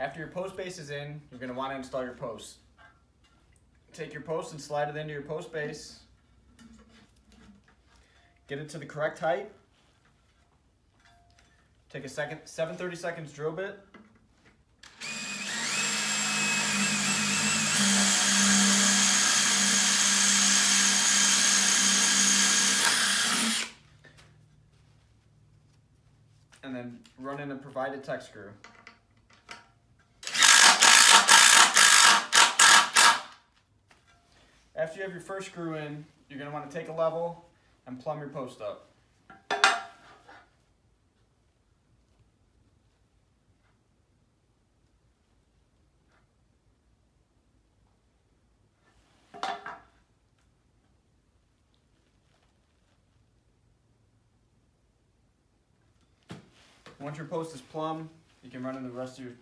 After your post base is in, you're going to want to install your post. Take your post and slide it into your post base. Get it to the correct height. Take a 7/32 drill bit. And then run in a provided tech screw. After you have your first screw in, you're going to want to take a level and plumb your post up. Once your post is plumb, you can run in the rest of your